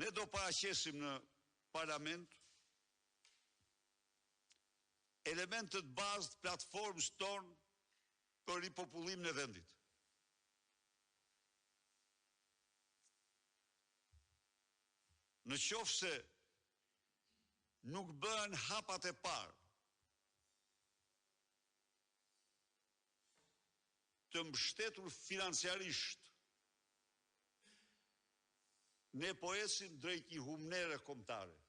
Ne do paraqesim në parlament elementet bazë të platformës tonë për ripopullimin e vendit. Në qoftë se nuk bëhen hapat e parë të mbështetur financiarisht, ne po ecim drejt një humnere kombëtare.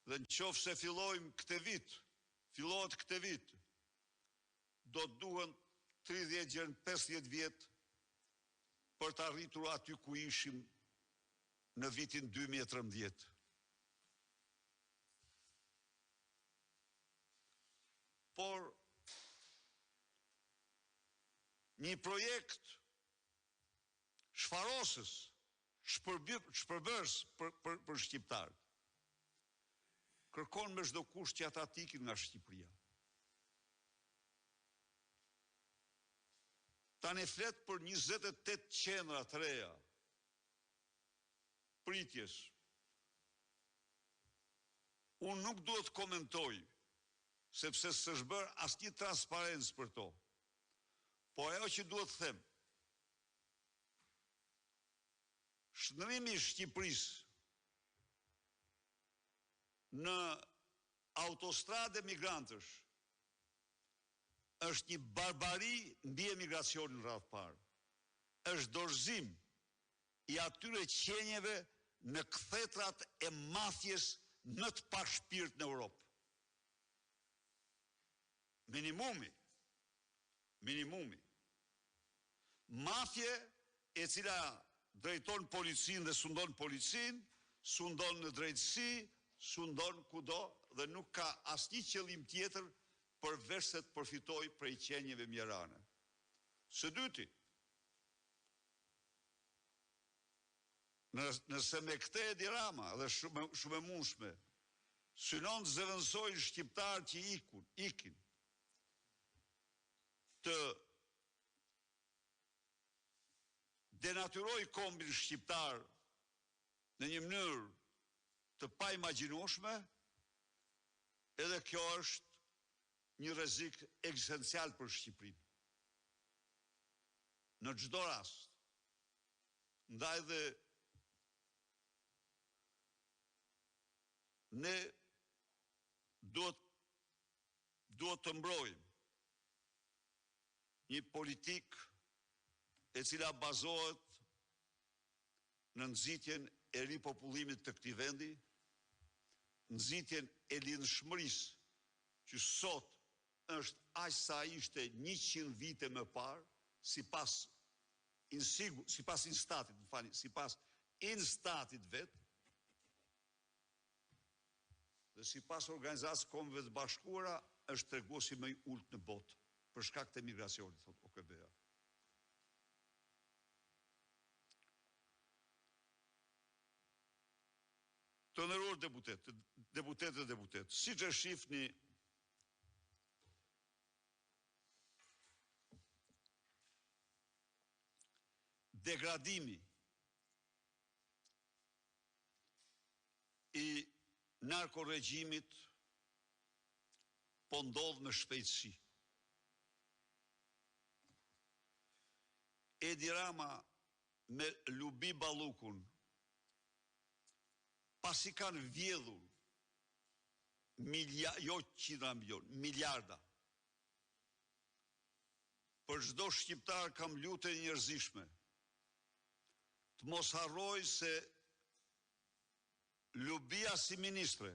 Dhe në qoftë se fillohet këtë vit, do të duhen 30-50 vjet për të arritur aty ku ishim në vitin 2013. Por një projekt shfarosës, shpërbërës për shqiptarët, kërkon me çdo kusht që ata të ikin nga Shqipëria. Tani flet për 28 qendra të reja pritjes. Unë nuk duhet të komentoj, sepse s'është bërë asnjë transparencë për to. Po ajo që duhet të them, shndërrimi i Shqipërisë në autostradë migrantësh është një barbari mbi emigracionin radhë parë. Është dorëzim i atyre qenieve në kthetrat e mafjes në të pashpirt në Europë. Minimumi. Mafje e cila drejton policinë dhe sundon policinë, sundon në drejtësi, sundon kudo dhe nuk ka asnjë qëllim tjetër përveç se të përfitoj prej qenieve mjerane. Së dyti, nëse me këtë Edi Rama dhe shumë e mundshme synon të zëvendësojnë shqiptarë që ikin të denatyroj kombin shqiptar në një mënyrë të pa imagjinueshme, edhe kjo është një rrezik ekzistencial për Shqipërinë. Në çdo rast, ndaj dhe ne duhet të mbrojmë një politikë e cila bazohet në nxitjen e ripopullimit të këtij vendi, nxitjen e lidhshmërisë që sot është aq sa ishte 100 vite më parë, sipas Instatit vet, dhe sipas Organizatës Kombeve të Bashkuara është treguesi më i ulët në botë për shkak të emigracionit, thot OKB-a. Të nderuar deputetë, siç e shihni, degradimi i narkoregjimit po ndodh me shpejtësi. Edi Rama me Lubi Ballukun, pasi kanë vjedhur miliarda, për çdo shqiptar kam lutje njerëzishme, të mos harroj se Lubia si ministre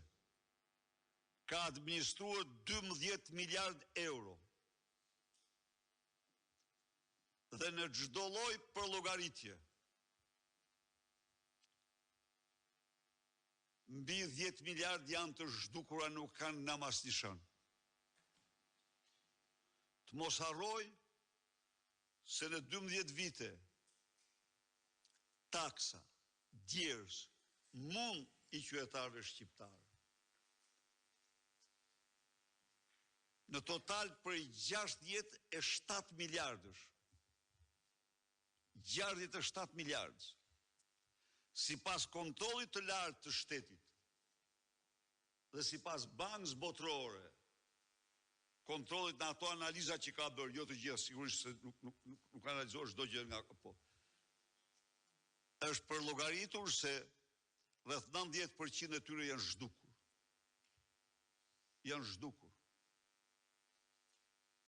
ka administruar 12 miliard euro dhe në çdo lloj përllogaritje mbi 10 miliard janë të zhdukura, nuk kanë nam asnjë shën. Të mos harroj se në 12 vite taksa, djerës, mund i qytetarëve shqiptarë. Në total për 67 miliardësh 67 miliardë. Si pas kontrolit të lartë të shtetit dhe si pas bankës botërore, kontrolit në ato analiza që ka bërë, jo të gjithë, sigurisht se nuk analizohet çdo gjë nga po. Është përllogaritur se rreth 90% e tyre janë zhdukur. Janë zhdukur.